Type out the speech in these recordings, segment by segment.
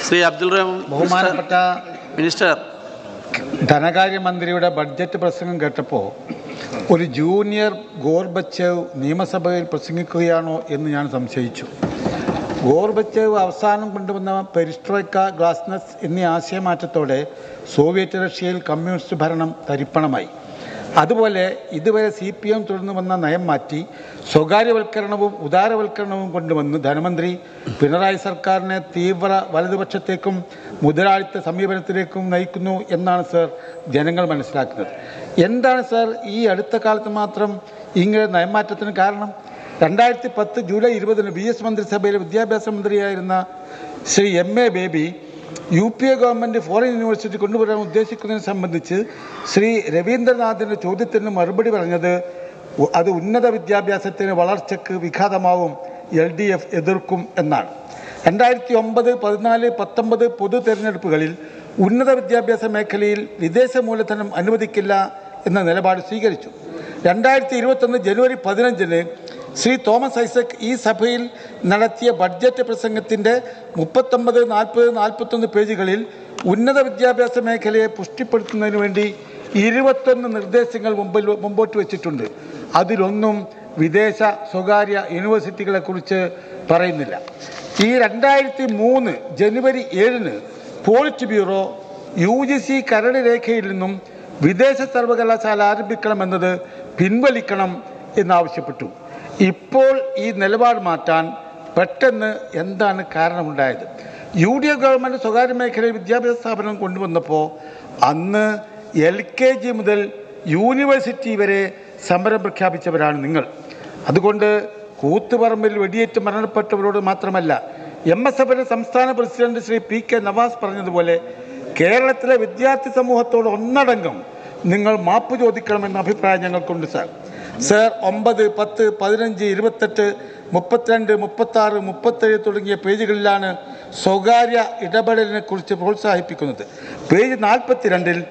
ശ്രീ അബ്ദുൾ റഹ്മാൻ. ബഹുമാനപ്പെട്ട minister, ധനകാര്യമന്ത്രിയുടെ budget പ്രസംഗം കേട്ടപ്പോൾ ഒരു ജൂനിയർ ഗോർബച്ചേവ് നിയമസഭയിൽ പ്രസംഗിക്കുകയാണോ എന്ന് ഞാൻ സംശയിച്ചു. ഗോർബച്ചേവ് അവസാനം കൊണ്ടുവന്ന പെരിസ്ട്രോയ്ക്ക, ഗ്ലാസ്നസ് എന്നീ ആശയമാറ്റത്തോടെ സോവിയറ്റ് റഷ്യയിൽ കമ്മ്യൂണിസ്റ്റ് ഭരണം തരിപ്പണമായി. അതുപോലെ ഇതുവരെ CPM തുടർന്നു വന്ന നയം മാറ്റി സ്വകാര്യവൽക്കരണവും ഉദാരവൽക്കരണവും കൊണ്ടുവന്ന് ധനമന്ത്രി പിണറായി സർക്കാരിനെ തീവ്ര വലതുപക്ഷത്തേക്കും മുതലാളിത്ത സമീപനത്തിലേക്കും നയിക്കുന്നു എന്നാണ് സർ ജനങ്ങൾ മനസ്സിലാക്കുന്നത്. എന്താണ് സർ ഈ അടുത്ത കാലത്ത് മാത്രം ഇങ്ങനെ നയമാറ്റത്തിന് കാരണം? 2010 ജൂലൈ 20 BS മന്ത്രിസഭയിലെ വിദ്യാഭ്യാസ മന്ത്രിയായിരുന്ന Shri MA baby UPA government foreign university കൊണ്ടുവരാൻ ഉദ്ദേശിക്കുന്നതിനെ സംബന്ധിച്ച് ശ്രീ രവീന്ദ്രനാഥിൻ്റെ ചോദ്യത്തിന് മറുപടി പറഞ്ഞത് അത് ഉന്നത വിദ്യാഭ്യാസത്തിന് വളർച്ചയ്ക്ക് വിഘാതമാവും, LDF എതിർക്കും എന്നാണ്. 2009, 14, 19 പൊതു തെരഞ്ഞെടുപ്പുകളിൽ ഉന്നത വിദ്യാഭ്യാസ മേഖലയിൽ വിദേശ മൂലധനം അനുവദിക്കില്ല എന്ന നിലപാട് സ്വീകരിച്ചു. 2021 ജനുവരി 15 ശ്രീ തോമസ് ഐസക് ഈ സഭയിൽ നടത്തിയ ബഡ്ജറ്റ് പ്രസംഗത്തിൻ്റെ 39, 40, 41 പേജുകളിൽ ഉന്നത വിദ്യാഭ്യാസ മേഖലയെ പുഷ്ടിപ്പെടുത്തുന്നതിന് വേണ്ടി 21 നിർദ്ദേശങ്ങൾ മുമ്പോട്ട് വെച്ചിട്ടുണ്ട്. അതിലൊന്നും വിദേശ സ്വകാര്യ യൂണിവേഴ്സിറ്റികളെക്കുറിച്ച് പറയുന്നില്ല. ഈ 2003 ജനുവരി 7 പോളിറ്റ് ബ്യൂറോ UGC കരട് രേഖയിൽ നിന്നും വിദേശ സർവകലാശാല ആരംഭിക്കണമെന്നത് പിൻവലിക്കണം എന്നാവശ്യപ്പെട്ടു. ഇപ്പോൾ ഈ നിലപാട് മാറ്റാൻ പെട്ടെന്ന് എന്താണ് കാരണമുണ്ടായത്? UDF ഗവൺമെൻറ് സ്വകാര്യ മേഖലയിൽ വിദ്യാഭ്യാസ സ്ഥാപനം കൊണ്ടുവന്നപ്പോൾ അന്ന് LKG മുതൽ യൂണിവേഴ്സിറ്റി വരെ സമരം പ്രഖ്യാപിച്ചവരാണ് നിങ്ങൾ. അതുകൊണ്ട് കൂത്തുപറമ്പിൽ വെടിയേറ്റ് മരണപ്പെട്ടവരോട് മാത്രമല്ല, MSFന്റെ സംസ്ഥാന പ്രസിഡന്റ് ശ്രീ PK നവാസ് പറഞ്ഞതുപോലെ കേരളത്തിലെ വിദ്യാർത്ഥി സമൂഹത്തോട് ഒന്നടങ്കം നിങ്ങൾ മാപ്പ് ചോദിക്കണമെന്ന അഭിപ്രായം ഞങ്ങൾക്കുണ്ട് സാർ. 9, 10, 15, 28, 32, 36, 37 തുടങ്ങിയ പേജുകളിലാണ് സ്വകാര്യ ഇടപെടലിനെ കുറിച്ച് പ്രോത്സാഹിപ്പിക്കുന്നത്. പേജ് 42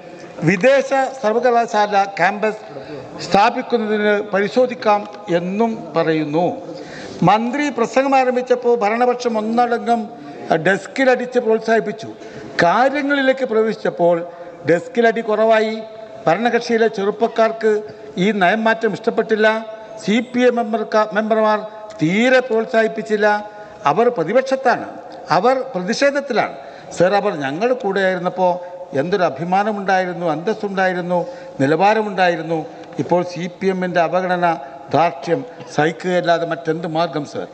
വിദേശ സർവകലാശാല ക്യാമ്പസ് സ്ഥാപിക്കുന്നതിന് പരിശോധിക്കാം എന്നും പറയുന്നു. മന്ത്രി പ്രസംഗം ആരംഭിച്ചപ്പോൾ ഭരണപക്ഷം ഒന്നടങ്കം ഡെസ്കിലടിച്ച് പ്രോത്സാഹിപ്പിച്ചു. കാര്യങ്ങളിലേക്ക് പ്രവേശിച്ചപ്പോൾ ഡെസ്കിലടി കുറവായി. ഭരണകക്ഷിയിലെ ചെറുപ്പക്കാർക്ക് ഈ നയം മാറ്റം ഇഷ്ടപ്പെട്ടില്ല. CPM മെമ്പർമാർ തീരെ പ്രോത്സാഹിപ്പിച്ചില്ല. അവർ പ്രതിപക്ഷത്താണ്, അവർ പ്രതിഷേധത്തിലാണ്. സർ, അവർ ഞങ്ങളുടെ കൂടെ ആയിരുന്നപ്പോൾ എന്തൊരു അഭിമാനമുണ്ടായിരുന്നു, അന്തസ്സുണ്ടായിരുന്നു, നിലവാരമുണ്ടായിരുന്നു. ഇപ്പോൾ CPMൻ്റെ അവഗണന, ധാർഷ്ട്യം സഹിക്കുകയല്ലാതെ മറ്റെന്ത് മാർഗം സർ?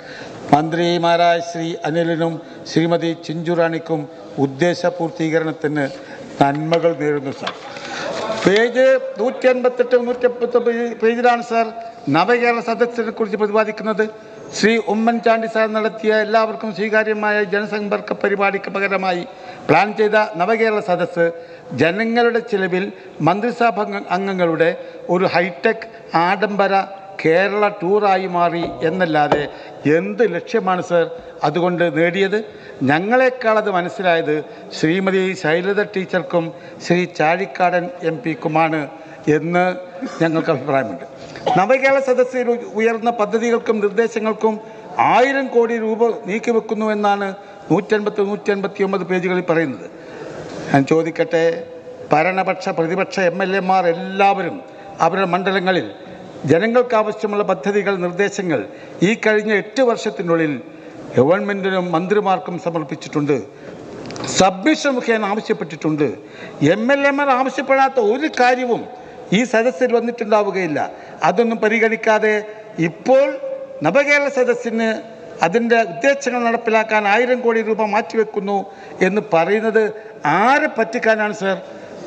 മന്ത്രിമാരായ ശ്രീ അനിലിനും ശ്രീമതി ചിഞ്ചുറാണിക്കും ഉദ്ദേശ പൂർത്തീകരണത്തിന് നന്മകൾ നേരുന്നു സാർ. പേജ് 188, 189 പേജിലാണ് സാർ നവകേരള സദസ്സിനെ കുറിച്ച് പ്രതിപാദിക്കുന്നത്. ശ്രീ ഉമ്മൻചാണ്ടി സാർ നടത്തിയ എല്ലാവർക്കും സ്വീകാര്യമായ ജനസമ്പർക്ക പരിപാടിക്ക് പകരമായി പ്ലാൻ ചെയ്ത നവകേരള സദസ്സ് ജനങ്ങളുടെ ചിലവിൽ മന്ത്രിസഭാ അംഗങ്ങളുടെ ഒരു ഹൈടെക് ആഡംബര കേരള ടൂറായി മാറി എന്നല്ലാതെ എന്ത് ലക്ഷ്യമാണ് സർ അതുകൊണ്ട് നേടിയത്? ഞങ്ങളെക്കാൾ അത് മനസ്സിലായത് ശ്രീമതി ശൈലജ ടീച്ചർക്കും ശ്രീ ചാഴിക്കാടൻ MP-ക്കുമാണ് എന്ന് ഞങ്ങൾക്ക് അഭിപ്രായമുണ്ട്. നവകേരള സദസ്സിൽ ഉയർന്ന പദ്ധതികൾക്കും നിർദ്ദേശങ്ങൾക്കും 1000 കോടി രൂപ നീക്കിവെക്കുന്നു എന്നാണ് 180, 189 പേജുകളിൽ പറയുന്നത്. ഞാൻ ചോദിക്കട്ടെ, ഭരണപക്ഷ പ്രതിപക്ഷ MLA-മാർ എല്ലാവരും അവരുടെ മണ്ഡലങ്ങളിൽ ജനങ്ങൾക്കാവശ്യമുള്ള പദ്ധതികൾ, നിർദ്ദേശങ്ങൾ ഈ കഴിഞ്ഞ 8 വർഷത്തിനുള്ളിൽ ഗവൺമെൻറ്റിനും മന്ത്രിമാർക്കും സമർപ്പിച്ചിട്ടുണ്ട്. സബ്മിഷൻ മുഖേന ആവശ്യപ്പെട്ടിട്ടുണ്ട്. MLA-മാർ ആവശ്യപ്പെടാത്ത ഒരു കാര്യവും ഈ സദസ്സിൽ വന്നിട്ടുണ്ടാവുകയില്ല. അതൊന്നും പരിഗണിക്കാതെ ഇപ്പോൾ നവകേരള സദസ്സിന് അതിൻ്റെ ഉദ്ദേശങ്ങൾ നടപ്പിലാക്കാൻ 1000 കോടി രൂപ മാറ്റിവെക്കുന്നു എന്ന് പറയുന്നത് ആരെ പറ്റിക്കാനാണ് സർ?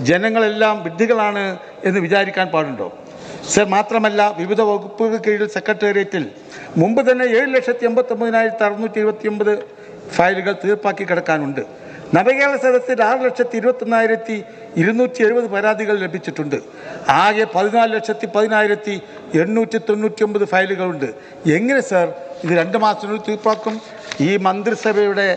ജനങ്ങളെല്ലാം വിഡ്ഢികളാണ് എന്ന് വിചാരിക്കാൻ പാടുണ്ടോ സർ? മാത്രമല്ല, വിവിധ വകുപ്പുകൾ കീഴിൽ സെക്രട്ടേറിയറ്റിൽ മുമ്പ് തന്നെ 7,89,629 ഫയലുകൾ തീർപ്പാക്കി കിടക്കാനുണ്ട്. നവകേരള സദസ്സിൽ 6,21,270 പരാതികൾ ലഭിച്ചിട്ടുണ്ട്. ആകെ 14,10,899 ഫയലുകളുണ്ട്. എങ്ങനെ സർ ഇത് 2 മാസത്തിനുള്ളിൽ തീർപ്പാക്കും? ഈ മന്ത്രിസഭയുടെ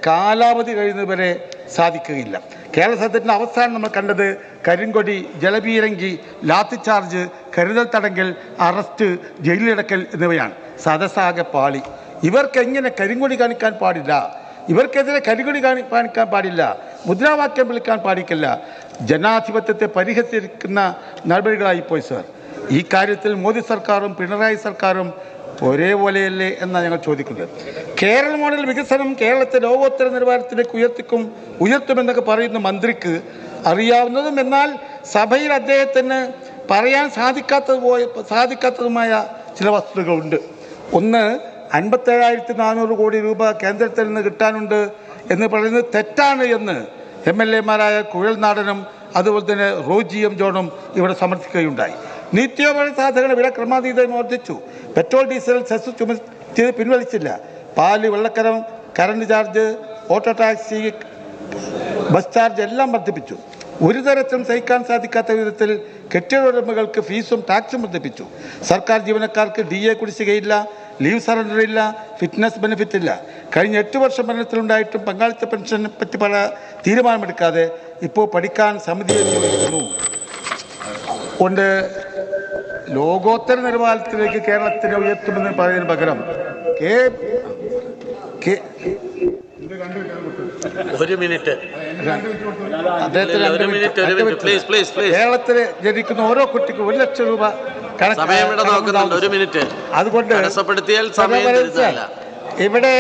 കാലാവധി കഴിയുന്നവരെ സാധിക്കുകയില്ല. കേരള സദസ്സിൻ്റെ അവസാനം നമ്മൾ കണ്ടത് കരിങ്കൊടി, ജലപീരങ്കി, ലാത്തിച്ചാർജ്, കരുതൽ തടങ്കൽ, അറസ്റ്റ്, ജയിലിലടക്കൽ എന്നിവയാണ്. സദസ്സാകെ പാളി. ഇവർക്ക് എങ്ങനെ കരിങ്കൊടി കാണിക്കാൻ പാടില്ല, ഇവർക്കെതിരെ കരികുടി കാണിക്കാൻ പാടില്ല, മുദ്രാവാക്യം വിളിക്കാൻ പാടില്ല. ജനാധിപത്യത്തെ പരിഹസിക്കുന്ന നടപടികളായിപ്പോയി സർ. ഈ കാര്യത്തിൽ മോദി സർക്കാരും പിണറായി സർക്കാരും ഒരേപോലെയല്ലേ എന്നാണ് ഞങ്ങൾ ചോദിക്കുന്നത്. കേരള മോഡൽ വികസനം കേരളത്തെ ലോകോത്തര നിലവാരത്തിലേക്ക് ഉയർത്തുമെന്നൊക്കെ പറയുന്ന മന്ത്രിക്ക് അറിയാവുന്നതും എന്നാൽ സഭയിൽ അദ്ദേഹത്തിന് പറയാൻ സാധിക്കാത്തതുമായ ചില വസ്തുതകളുണ്ട്. ഒന്ന്, 57,400 കോടി രൂപ കേന്ദ്രത്തിൽ നിന്ന് കിട്ടാനുണ്ട് എന്ന് പറയുന്നത് തെറ്റാണ് എന്ന് MLA-മാരായ കുഴൽനാടനും അതുപോലെ തന്നെ റോജി എം ജോണും ഇവിടെ സമർത്ഥിക്കുകയുണ്ടായി. നിത്യോപയോഗ സാധനങ്ങളുടെ വില ക്രമാതീതമായി വർദ്ധിച്ചു. പെട്രോൾ ഡീസൽ സെസ് ചുമത്തിയത് പിൻവലിച്ചില്ല. പാല്, വെള്ളക്കരം, current charge, auto taxi, bus charge എല്ലാം വർദ്ധിപ്പിച്ചു. ഒരു തരത്തിലും സഹിക്കാൻ സാധിക്കാത്ത വിധത്തിൽ കെട്ടിട ഉടമകൾക്ക് ഫീസും ടാക്സും വർദ്ധിപ്പിച്ചു. സർക്കാർ ജീവനക്കാർക്ക് DA കുടിശ്ശികയില്ല, ലീവ് സറണ്ടർ ഇല്ല, ഫിറ്റ്നസ് ബെനിഫിറ്റ് ഇല്ല. കഴിഞ്ഞ 8 വർഷം ഭരണത്തിലുണ്ടായിട്ടും പങ്കാളിത്ത പെൻഷനെ പറ്റി പല തീരുമാനമെടുക്കാതെ ഇപ്പോൾ പഠിക്കാൻ സമിതിയെ നിയോഗിക്കുന്നു. കൊണ്ട് ലോകോത്തര നിലവാരത്തിലേക്ക് കേരളത്തിനെ ഉയർത്തുമെന്ന് പറയുന്നതിന് പകരം കേരളത്തിൽ ജനിക്കുന്ന ഓരോ കുട്ടിക്കും 1 ലക്ഷം രൂപ അതുകൊണ്ട് ഇവിടെ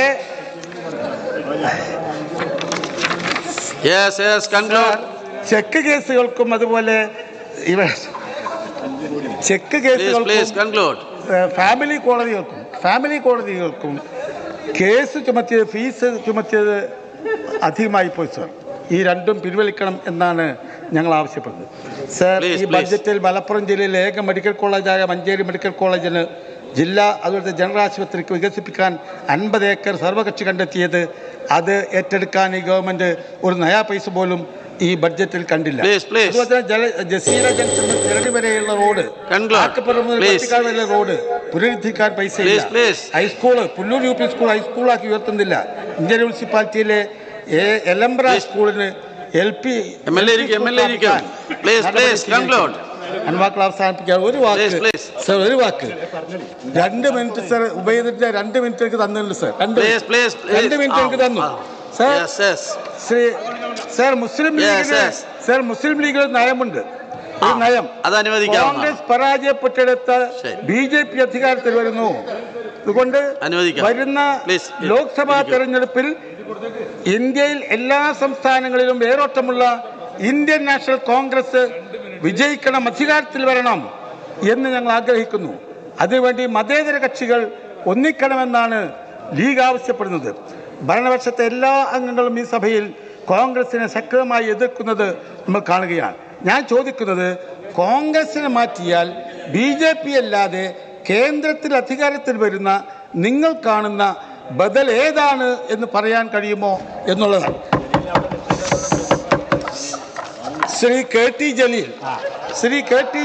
ചെക്ക് കേസുകൾക്കും അതുപോലെ ചെക്ക് കേസുകൾക്കും ഫാമിലി കോടതികൾക്കും കേസ് ചുമത്തിയത് ഫീസ് ചുമത്തിയത് അധികമായി പോയി സർ. ഈ രണ്ടും പിൻവലിക്കണം എന്നാണ് ഞങ്ങൾ ആവശ്യപ്പെടുന്നത്. സർ, ഈ ബഡ്ജറ്റിൽ മലപ്പുറം ജില്ലയിലെ ഏക മെഡിക്കൽ കോളേജായ മഞ്ചേരി മെഡിക്കൽ കോളേജിന് ജില്ലാ അതുപോലെ ജനറൽ ആശുപത്രിക്ക് വികസിപ്പിക്കാൻ 50 ഏക്കർ സർവകക്ഷി കണ്ടെത്തിയത് അത് ഏറ്റെടുക്കാൻ ഈ ഗവൺമെൻറ് ഒരു നയാ പൈസ പോലും ഈ ബഡ്ജറ്റിൽ കണ്ടില്ല. ജസീര ജംഗ്ഷൻ തിരടി വരെയുള്ള റോഡ്, വരെയുള്ള റോഡ് പുനരുദ്ധരിക്കാൻ പൈസയില്ല. ഹൈസ്കൂള് പുല്ലൂർ UP സ്കൂൾ ഹൈസ്കൂളാക്കി ഉയർത്തുന്നില്ല. ഇന്ത്യൻ മുനിസിപ്പാലിറ്റിയിലെ എലംബ്ര സ്കൂളിന് LP അവസാനിപ്പിക്കാൻ ഒരു വാക്ക് 2 മിനിറ്റ് സർ. ഉപയോഗിച്ചിട്ട് 2 മിനിറ്റ് എനിക്ക് തന്നിട്ടുണ്ട് സർ. 2 മിനിറ്റ് എനിക്ക് തന്നു സർ. മുസ്ലിം ലീഗിൽ നയമുണ്ട്. ഈ നയം കോൺഗ്രസ് പരാജയപ്പെട്ടെടുത്ത് BJP അധികാരത്തിൽ വരുന്നു. അതുകൊണ്ട് വരുന്ന ലോക്സഭാ തെരഞ്ഞെടുപ്പിൽ ഇന്ത്യയിൽ എല്ലാ സംസ്ഥാനങ്ങളിലും വേരോട്ടമുള്ള ഇന്ത്യൻ നാഷണൽ കോൺഗ്രസ് വിജയിക്കണം, അധികാരത്തിൽ വരണം എന്ന് ഞങ്ങൾ ആഗ്രഹിക്കുന്നു. അതിനുവേണ്ടി മതേതര കക്ഷികൾ ഒന്നിക്കണമെന്നാണ് ലീഗ് ആവശ്യപ്പെടുന്നത്. ഭരണപക്ഷത്തെ എല്ലാ അംഗങ്ങളും ഈ സഭയിൽ കോൺഗ്രസിനെ ശക്തമായി എതിർക്കുന്നത് നമ്മൾ കാണുകയാണ്. ഞാൻ ചോദിക്കുന്നത്, കോൺഗ്രസിനെ മാറ്റിയാൽ BJP അല്ലാതെ കേന്ദ്രത്തിൽ അധികാരത്തിൽ വരുന്ന നിങ്ങൾ കാണുന്ന ബദൽ ഏതാണ് എന്ന് പറയാൻ കഴിയുമോ എന്നുള്ളതാണ്. ശ്രീ കെ ടി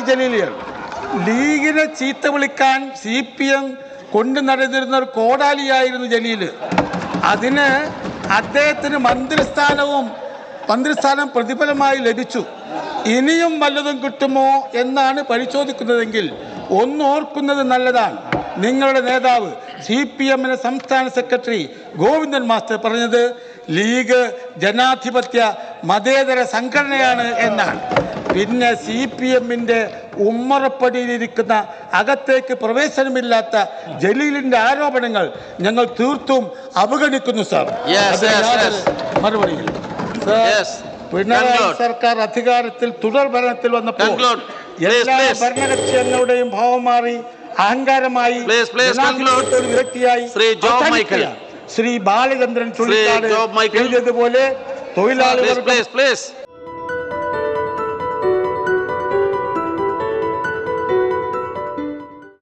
ജലീൽ ലീഗിനെ ചീത്ത വിളിക്കാൻ CPM കൊണ്ടു നടന്നിരുന്ന ഒരു കോടാലിയായിരുന്നു ജലീൽ. അതിന് അദ്ദേഹത്തിന് മന്ത്രിസ്ഥാനം പ്രതിഫലമായി ലഭിച്ചു. ഇനിയും വല്ലതും കിട്ടുമോ എന്നാണ് പരിശോധിക്കുന്നതെങ്കിൽ ഒന്നോർക്കുന്നത് നല്ലതാണ്. നിങ്ങളുടെ നേതാവ് CPM-ന്റെ സംസ്ഥാന സെക്രട്ടറി ഗോവിന്ദൻ മാസ്റ്റർ പറഞ്ഞത് ലീഗ് ജനാധിപത്യ മതേതര സംഘടനയാണ് എന്നാണ്. പിന്നെ CPM-ന്റെ ഉമ്മറപ്പടിയിലിരിക്കുന്ന അകത്തേക്ക് പ്രവേശനമില്ലാത്ത ജലീലിന്റെ ആരോപണങ്ങൾ ഞങ്ങൾ തീർത്തും അവഗണിക്കുന്നു സാർ. മറുപടിയിൽ പിണറായി സർക്കാർ അധികാരത്തിൽ തുടർ ഭരണത്തിൽ വന്നപ്പോൾ എല്ലാ ഭരണകക്ഷി അംഗങ്ങളുടെയും ഭാവം മാറി അഹങ്കാരമായി വിരക്തിയായി ശ്രീ ബാലചന്ദ്രൻ ചുള്ളിക്കാട് എഴുതിയതുപോലെ തൊഴിലാളികൾ